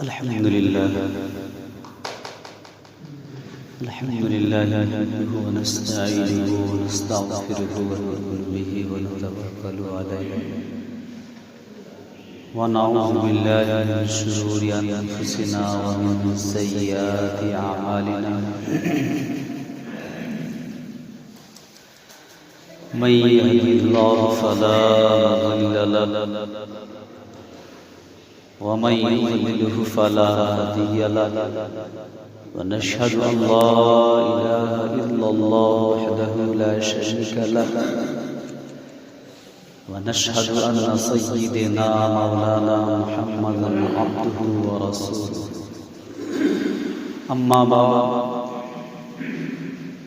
الحمد لله نحمده ونستعينه ونستغفره ونؤمن به ونتوكل عليه ونعوذ بالله من شرور أنفسنا ومن سيئات أعمالنا من يهده الله فلا مضل له ومن يضلل فلا هادي له ونشهد أن لا إله إلا الله وحده لا شريك له ونشهد أن سيدنا مولانا محمدا عبده ورسوله أما بعد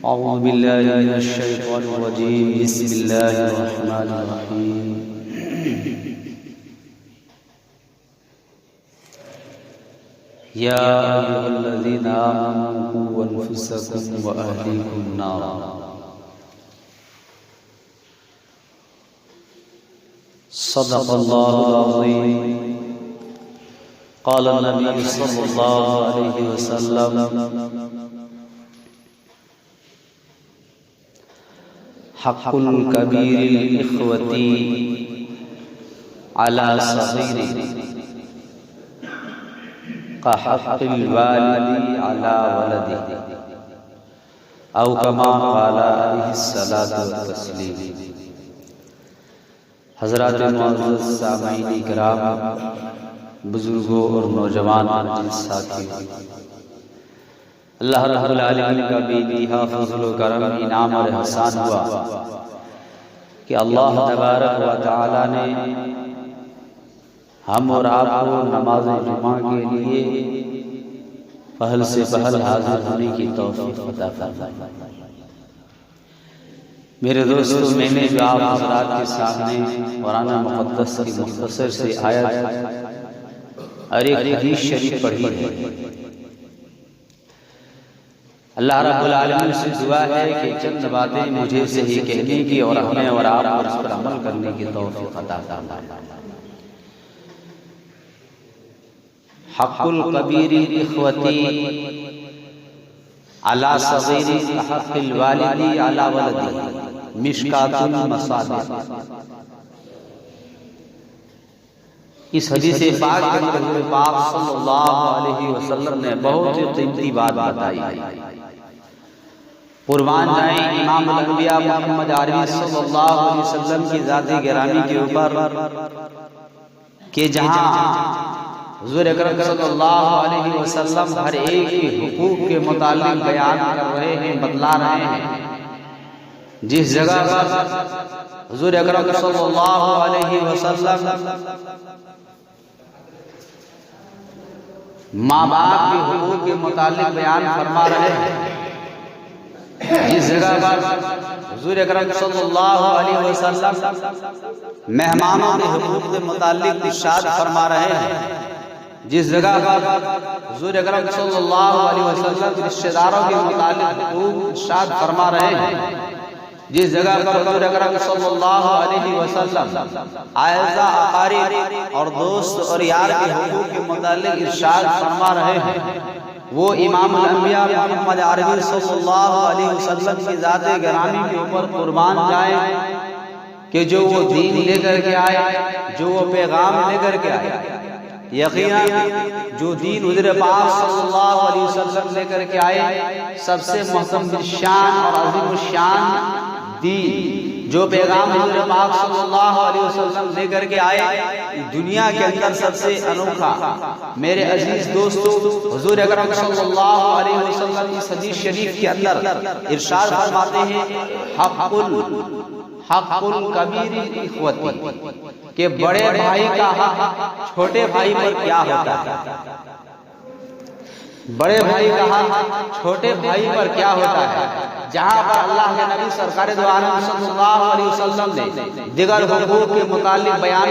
أعوذ بالله من الشيطان الرجيم بسم الله الرحمن الرحيم يا أيها الذين آمنوا قوا أنفسكم وأهليكم نارا صدق الله العظيم قال النبي صلى الله عليه وسلم حق الكبير الإخوة على صغيره كحق الوالد على ولده أو كما قال عليه الصلاة والتسليم۔ حضرات معزز سامعین کرام، بزرگوں اور نوجوان ساتھیوں، اللہ رب العالمین کا بے انتہا فضل و کرم، انعام اور احسان ہوا کہ اللہ تبارک و تعالی نے ہم اور آپ کو نماز جمعہ کے لیے پہل سے پہل حاضر ہونے کی توفیق عطا فرمائی۔ میرے دوستو، میں نے جو آپ حضرات کے سامنے قرآن مقدس کی مختصر سے آیت اور ایک حدیث شریف پڑھی ہے، اللہ رب العالمین سے دعا ہے کہ چند باتیں مجھے صحیح کہنے کی اور ہمیں اور آپ پر اس پر عمل کرنے کی توفیق عطا فرمائے۔ حق الكبیر اخوتی علی صغیر حق الوالد علی ولدہ، مشکات المصابیح۔ اس حدیث پاک کے اندر حضور پاک صلی اللہ علیہ وسلم نے بہت ہی قیمتی بات بتائی ہے۔ قربان جائیں امام الانبیاء محمد عربی صلی اللہ علیہ وسلم کی ذات گرامی کے اوپر کہ جہاں حضور اکرم صلی اللہ علیہ وسلم ہر ایک کے حقوق کے متعلق بیان کر رہے ہیں، بتلا رہے ہیں۔ جس جگہ پر حضور اکرم صلی اللہ علیہ وسلم ماں باپ کے حقوق کے متعلق بیان فرما رہے ہیں، جس جگہ پر حضور اکرم صلی اللہ علیہ وسلم مہمانوں کے حقوق کے متعلق ارشاد فرما رہے ہیں، جس جگہ پر حضور اکرم صلی اللہ علیہ وسلم رشتہ داروں کے متعلق حقوق ارشاد فرما رہے ہیں، جس جگہ پر حضور اکرم صلی اللہ علیہ وسلم اعزاء اقارب اور دوست اور یار کے حقوق کے متعلق ارشاد فرما رہے ہیں، وہ امام الانبیاء محمد عربی صلی اللہ علیہ وسلم کی ذات گرامی کے اوپر قربان جائیں کہ جو وہ دین لے کر کے آئے، جو وہ پیغام لے کر کے آئے، یقیناً جو دین حضور پاک صلی اللہ علیہ وسلم لے کر کے آئے، سب سے محترم شان اور عظیم الشان دین، جو پیغام حضور پاک صلی اللہ علیہ وسلم لے کر کے آئے، دنیا کے اندر سب سے انوکھا۔ میرے عزیز دوستو، حضور اکرم صلی اللہ علیہ وسلم اس حدیث شریف کے اندر ارشاد فرماتے ہیں حق الکبیر اخوتی، کہ بڑے بھائی کا حق چھوٹے بھائی پر کیا ہوتا ہے، بڑے بھائی کا حق چھوٹے بھائی پر کیا ہوتا ہے۔ جہاں پر اللہ کے نبی سرکار دو عالم صلی اللہ علیہ وسلم نے دیگر حقوق کے متعلق بیان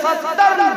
70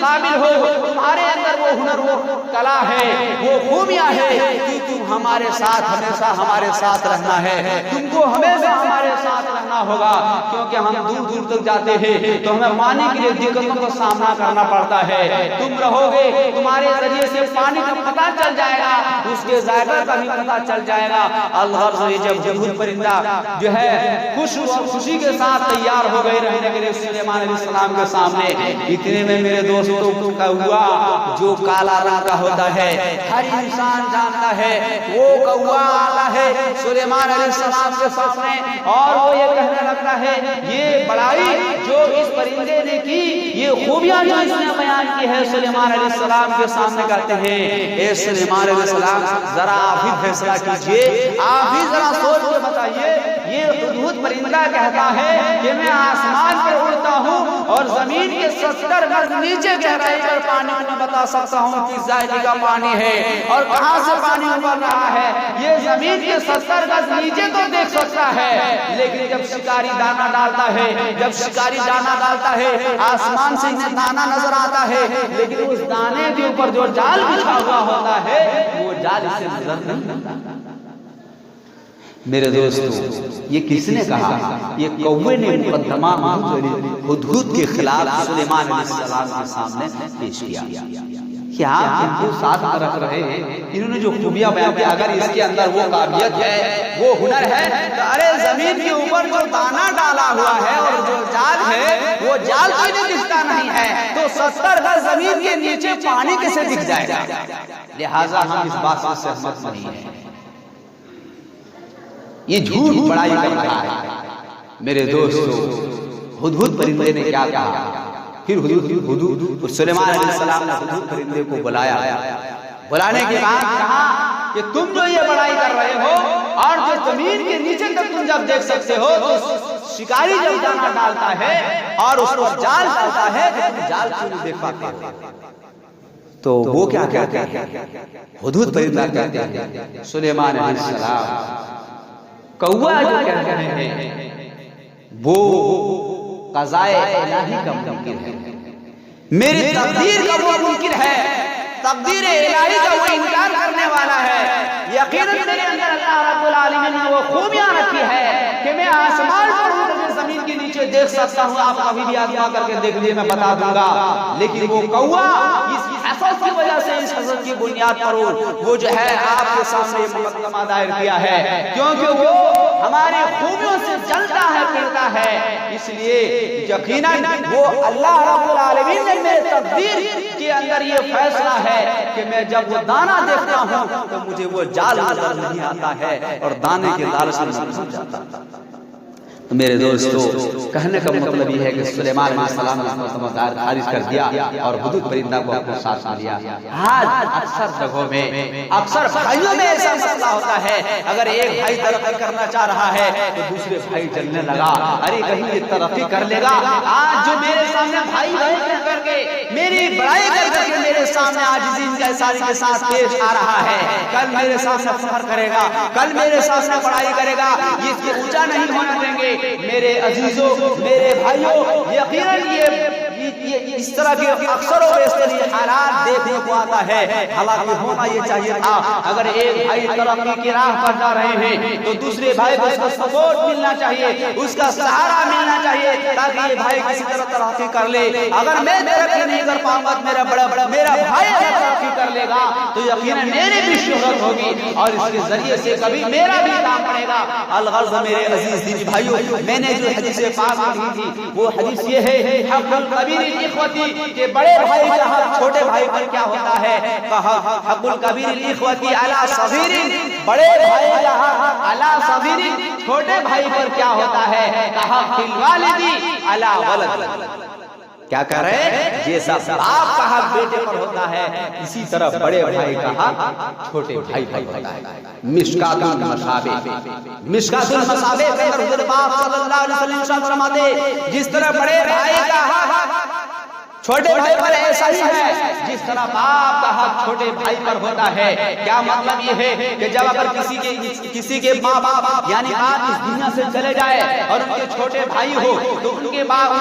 قابل ہو, تمہارے اندر وہ ہنر, وہ کلا ہے, وہ خوبیاں ہے کہ تم ہمارے ساتھ ہمیشہ ہمارے ساتھ رہنا ہے, تم کو ہمیشہ ہمارے ساتھ رہنا ہوگا, کیونکہ ہم دور دور تک جاتے ہیں تو ہمیں پانی کے لیے دقتوں کا سامنا کرنا پڑتا ہے. تم رہو گے, تمہارے ذریعے سے پانی کا پتہ چل جائے گا, اس کے ذائقہ کا بھی پتہ چل جائے گا. اللہ سے جب ہدہد پرندہ جو ہے خوشی کے ساتھ تیار ہو گئے رہنے کے لیے سلیمان علیہ السلام کے سامنے, اتنے میں میرے دوستوں کا ہوا جو کالا رنگ کا ہوتا ہے, ہر انسان جانتا ہے وہ کوا آتا ہے سلیمان علیہ السلام کے سامنے, اور وہ یہ کہنے لگتا ہے یہ بڑائی جو اس پرندے نے کی, یہ خوبیاں جو اس نے بیان کی ہے, سلیمان علیہ السلام کے سامنے کہتے ہیں اے سلیمان علیہ السلام ذرا آپ ہی فیصلہ کیجئے, آپ ہی ذرا سوچ کے بتائیے. یہ ہدہد پرندہ کہتا ہے کہ میں آسمان پر اڑتا ہوں اور زمین کے 70 گز نیچے گہرائی پر پانی کو میں بتا سکتا ہوں کہ ذائقے کا پانی ہے اور کہاں سے پانی ابل رہا ہے. یہ زمین کے 70 گز نیچے تو دیکھ سکتا ہے, لیکن جب شکاری دانا ڈالتا ہے, جب شکاری دانا ڈالتا ہے آسمان سے انہیں دانا نظر آتا ہے, لیکن اس دانے کے اوپر جو جال بچھا ہوا ہوتا ہے وہ جال سے نظر نہیں آتا. میرے دوستو, یہ کس نے کہا؟ یہ کوے نے مقدمہ ہدہد کے خلاف سلیمان علیہ السلام کے سامنے پیش کیا. کیا آپ ان کو ساتھ رکھ رہے ہیں, انہوں نے جو خوبیاں بیان کی, اگر اس کے اندر وہ قابلیت ہے, وہ ہنر ہے, تو ارے زمین کے اوپر جو دانا ڈالا ہوا ہے اور جو جال ہے وہ جال کیسے دکھتا نہیں ہے, تو 70 گز زمین کے نیچے پانی کیسے دکھ جائے گا؟ لہٰذا ہم اس بات سے سہمت نہیں ہیں. یہ جھوٹ بڑائی کر رہا ہے. میرے دوستو, ہدہد پرندے نے کیا کہا؟ پھر ہدہد سلیمان علیہ السلام نے ہدہد پرندے کو بلایا, بلانے کے بعد کہا کہ تم جو یہ بڑائی کر رہے ہو اور جو زمین کے نیچے تک تم جب دیکھ سکتے ہو, تو شکاری جب دانا ڈالتا ہے اور اس پر جال ڈالتا ہے تو تم جال کیوں نہیں دیکھ پاتے ہو؟ تو وہ کیا کہتے ہیں؟ ہدہد پرندہ کہتے ہیں سلیمان علیہ السلام کوا جو کہتے ہیں وہ قضائے الہی کا منکر ہے, میری تقدیر کا وہ منکر ہے, تقدیر الہی کا وہ انکار کرنے والا ہے. یقیناً میرے اندر اللہ رب العالمین نے وہ خوبیاں رکھی ہے کہ میں آسمان پر اڑ کر زمین کے نیچے دیکھ سکتا ہوں, آپ کبھی بھی آزما کر کے دیکھ لیجیے, میں بتا دوں گا. لیکن وہ کوا اس حسد کی وجہ سے, اس حسد کی بنیاد پر وہ جو ہے آپ کے سامنے مقدمہ دائر کیا ہے, کیونکہ وہ ہماری خوبیوں سے جلتا ہے, پھرتا ہے. اس لیے یقیناً وہ اللہ رب العالمین نے میرے تقدیر کے اندر یہ فیصلہ ہے کہ میں جب وہ دانا دیکھتا ہوں تو مجھے وہ جال نظر نہیں آتا ہے اور دانے کے لالچ میں سمجھ جاتا. میرے دوستو, کہنے کا مطلب یہ ہے کہ سلیمان علیہ السلام نے مقدمہ دائر خارج کر دیا اور ہدہد پرندہ کو اپنے ساتھ لیا. آج اکثر جگہوں میں, اکثر بھائیوں میں ایسا مسئلہ ہوتا ہے, اگر ایک بھائی ترقی کرنا چاہ رہا ہے تو دوسرے بھائی جلنے لگا, ارے کہیں یہ ترقی کر لے گا. آج جو میرے سامنے بھائی بھائی کہہ کر کے میری بڑائی کر کے میرے سامنے عاجزی انکساری کے ساتھ پیش آ رہا ہے, کل میرے سامنے فخر کرے گا, کل میرے سامنے بڑائی کرے گا, اس کے اونچا نہیں ہونے دیں گے. میرے عزیزوں, میرے بھائیوں, یقیناً یہ اس طرح کے اکثر و بیشتر یہ حالات دیکھنے کو آتا ہے. حالانکہ ہونا یہ چاہیے تھا, اگر ایک بھائی ترقی کی راہ پر جا رہے ہیں تو دوسرے بھائی کو اس کا سپورٹ ملنا چاہیے, اس کا سہارا ملنا چاہیے, تاکہ یہ بھائی کسی طرح ترقی کر لے. اگر میں ترقی نہیں کر پاؤں گا, میرا بھائی اگر ترقی کر لے گا تو یقیناً میری بھی شہرت ہوگی اور اس کے ذریعے سے کبھی میرا بھی کام پڑے گا. الغرض میرے عزیز دینی بھائیوں, میں نے جو حدیث پاک پڑھی تھی وہ حدیث یہ ہے, حق الکبیر الاخوتی, کہ بڑے بھائی کا حق چھوٹے بھائی پر کیا ہوتا ہے. کہا حق الکبیر الاخوتی علی صغیر, بڑے بھائی کا حق علی صغیر, چھوٹے بھائی پر کیا ہوتا ہے. کہا الوالدی علی ولد, کیا کہہ رہے ہیں, جیسا باپ کا حق بیٹے پر ہوتا ہے اسی طرح بڑے بھائی کا حق چھوٹے بھائی پر ہوتا ہے. مشکات المصابیح, مشکات المصابیح میں حضرت پاک صلی اللہ علیہ وسلم فرماتے, جس طرح بڑے بھائی کا حق چھوٹے بھائی پر ایسا ہی ہے جس طرح باپ کا حق چھوٹے بھائی پر ہوتا ہے۔ کیا مطلب یہ ہے کہ جب اگر کسی کے ماں باپ یعنی آپ اس دنیا سے چلے جائے اور ان کے چھوٹے بھائی ہو تو ان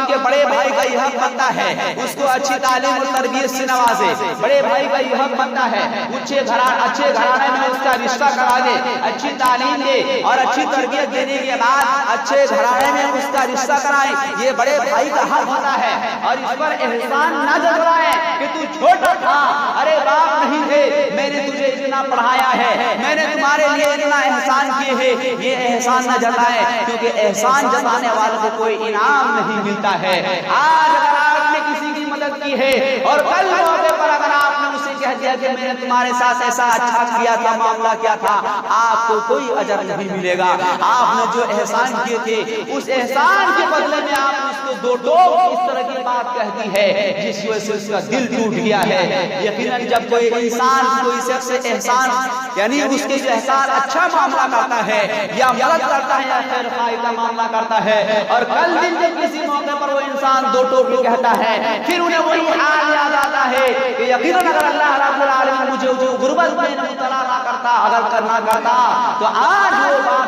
کے بڑے بھائی کا یہ حق بنتا ہے اس کو اچھی تعلیم اور تربیت سے نوازے، بڑے بھائی کا یہ حق بنتا ہے اچھے گھرانے میں اس کا رشتہ کرا دے، اچھی تعلیم دے اور اچھی تربیت دینے کے بعد اچھے گھرانے میں اس کا رشتہ کرائے، یہ بڑے بھائی کا حق ہوتا ہے۔ اور اس پر احسان نہ جتلائے کہ تو چھوٹا تھا، ارے باپ نہیں تھے، میں نے تجھے اتنا پڑھایا ہے، میں نے تمہارے لیے اتنا احسان کیے ہیں، یہ احسان نہ جتائے کیونکہ احسان جتانے والوں کو کوئی انعام نہیں ملتا ہے۔ آج اگر آپ نے کسی کی مدد کی ہے اور کل موقع پر اگر آپ نے اسے کہہ دیا کہ میں نے تمہارے ساتھ ایسا اچھا کیا تھا، معاملہ کیا تھا، آپ کو کوئی اجر نہیں ملے گا۔ آپ نے جو احسان کیے تھے اس احسان کے بدلے میں آپ نے اس کو دو ٹوک اس طرح کی بات کہہ دی ہے جس وجہ سے اس کا دل ٹوٹ گیا ہے۔ یقیناً جب کوئی انسان کوئی شخص احسان یعنی اس کے جو احسان اچھا معاملہ کرتا ہے یا مدد کرتا ہے یا خیر خواہی کا معاملہ کرتا ہے اور کل دن جب کسی موقع پر وہ انسان دو ٹوک کہتا ہے پھر انہیں وہی حال یاد آتا ہے کہ یقیناً اگر اللہ رب العالمین مجھے غربت میں مبتلا نہ کرتا، اگر کرنا کرتا تو آج وہ بات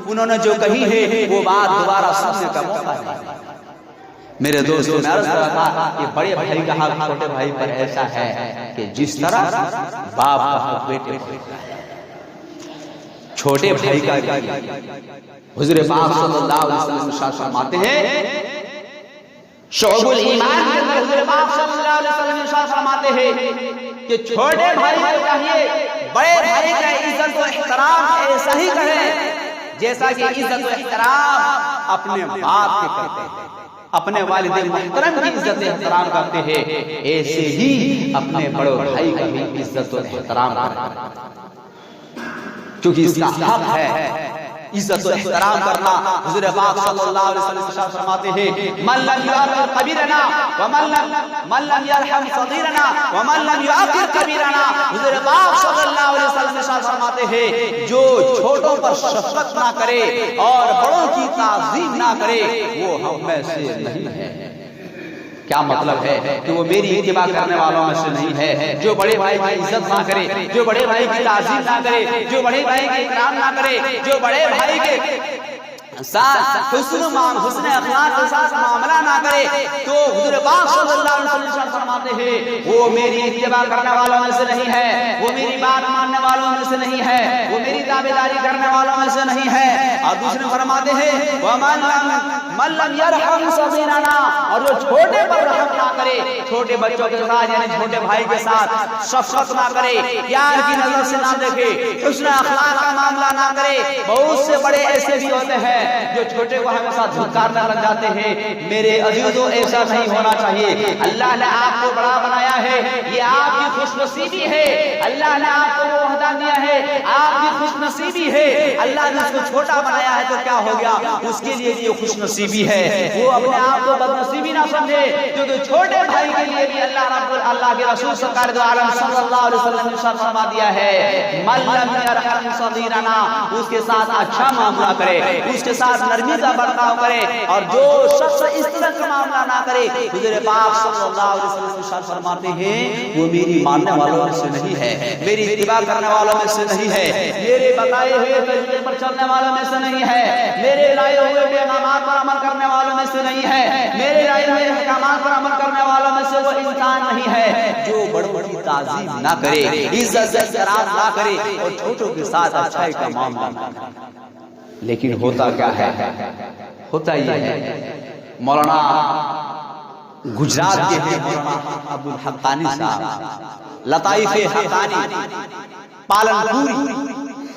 انہوں نے جو کہی ہے وہ بات دوبارہ سننے کا موقع ہے۔ میرے دوستوں میں عرض کر رہا تھا کہ بڑے بھائی کا حق چھوٹے بھائی پر ایسا ہے کہ جس طرح باپ کا حق بیٹے پر چھوٹے بھائی کا حضور پاک صلی اللہ علیہ وسلم ارشاد فرماتے ہیں شعب الایمان کے اندر حضور پاک صلی اللہ علیہ وسلم ارشاد فرماتے ہیں کہ چھوٹے بھائی کو چاہیے بڑے بھائی کا عزت و احترام ایسا ہی کریں جیسا کہ عزت و احترام اپنے باپ کے کرتے ہیں، اپنے والد محترم کی عزت و احترام کرتے ہیں، ایسے ہی اپنے بڑے بھائی کا بھی عزت و احترام کرتے، کیونکہ اس کا حق ہے عزت و احترام کرنا۔ حضور پاک صلی اللہ علیہ وسلم ارشاد فرماتے ہیں من لم یعقر کبیرنا ومن لم یرحم صغیرنا ومن لم یعقر کبیرنا، حضور پاک صلی اللہ علیہ وسلم ارشاد فرماتے ہیں جو چھوٹوں پر شفقت نہ کرے اور بڑوں کی تعظیم نہ کرے وہ ہم میں سے نہیں ہے۔ کیا مطلب ہے کہ وہ میری اتباع کرنے والوں میں سے نہیں ہے۔ جو بڑے بھائی کی عزت نہ کرے، جو بڑے بھائی کی تعظیم نہ کرے، جو بڑے بھائی کی اکرام نہ کرے، جو بڑے بھائی کے ساتھ حسن اخلاق کے ساتھ معاملہ نہ کرے تو حضور پاک صلی اللہ علیہ وسلم فرماتے ہیں وہ میری اتباع کرنے والوں میں سے نہیں ہے، وہ میری بات ماننے والوں میں سے نہیں ہے، وہ میری تابعداری کرنے والوں میں سے نہیں ہے۔ اور دوسرے فرماتے ہیں ومن لم یرحم صغیرنا، اور جو چھوٹے پر رحم نہ کرے، چھوٹے بچوں کے ساتھ یعنی چھوٹے بھائی کے ساتھ شفقت نہ کرے، پیار کی نظر سے نہ دیکھے، حسن اخلاق کا معاملہ نہ کرے۔ بہت سے بڑے ایسے بھی ہوتے ہیں جو چھوٹے کو ہمیشہ دھتکارنے لگ جاتے ہیں۔ میرے عزیزوں ایسا نہیں ہونا چاہیے۔ اللہ نے آپ کو بڑا بنایا ہے، یہ آپ کی خوش نصیبی ہے۔ اللہ نے آپ کو وہ عہدہ دیا ہے، آپ کی خوش نصیبی ہے۔ اللہ نے اس کو چھوٹا بنایا ہے تو کیا ہو گیا، اس کے لیے یہ خوش نصیبی ہے۔ وہ اپنے آپ کو بد نصیبی نہ سمجھے، کیونکہ چھوٹے بھائی کے لیے بھی اللہ کے رسول سرکار دو عالم صلی اللہ علیہ وسلم نے ارشاد فرما دیا ہے من لم یرحم صغیرنا، اس کے ساتھ اچھا معاملہ کرے، اس کے ساتھ نرمی کا برتاؤ کرے، اور جو شخص اس طرح کا معاملہ نہ کرے حضور پاک صلی اللہ علیہ وسلم ارشاد فرماتے ہیں وہ میری ماننے والوں میں سے نہیں ہے، میری اتباع کرنے والوں میں سے نہیں ہے، میرے بتائے ہوئے طریقے پر چلنے والوں میں سے نہیں ہے، میرے لائے ہوئے پیغامات پر عمل کرنے والوں میں سے نہیں ہے، میرے لائے ہوئے احکامات پر عمل کرنے والوں میں سے وہ انسان نہیں ہے جو بڑوں کی تعظیم نہ کرے، عزت و احترام نہ کرے اور چھوٹوں کے ساتھ اچھائی کا معاملہ نہ کرے۔ لیکن ہوتا کیا ہے، ہوتا یہ ہے مولانا گجرات کے مولانا عبد الحقانی صاحب لطائف حقانی پالنپوری،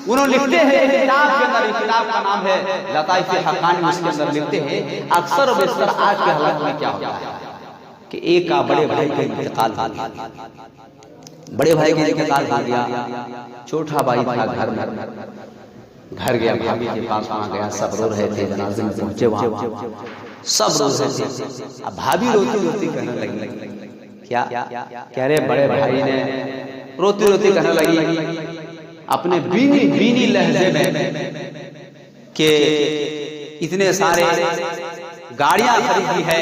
انہوں لکھتے ہیں کتاب کے اندر، کتاب کا نام ہے لطائف حقانی، اس کے اندر لکھتے ہیں اکثر و بیشتر آج کے حالات میں کیا ہوتا ہے کہ ایک کا بڑے بھائی کا انتقال ہو گیا، بڑے بھائی کا انتقال ہو گیا، چھوٹا بھائی تھا گھر میں، گھر گیا بھابھی کے پاس، وہاں گیا، سب رو رہے تھے، جنازے میں پہنچے وہاں سب رو رہے تھے۔ اب بھابھی روتی روتی کہنے لگی کیا کہہ رہے بڑے بھائی نے روتی روتی کہنے لگی اپنے بینی لہجے میں کہ اتنے سارے گاڑیاں خریدی ہے،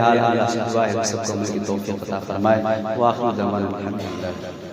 بہرحال اللہ سے دعا ہے سب کو عمل کی توفیق عطا فرمائے۔ وآخر دعوانا الحمدللہ۔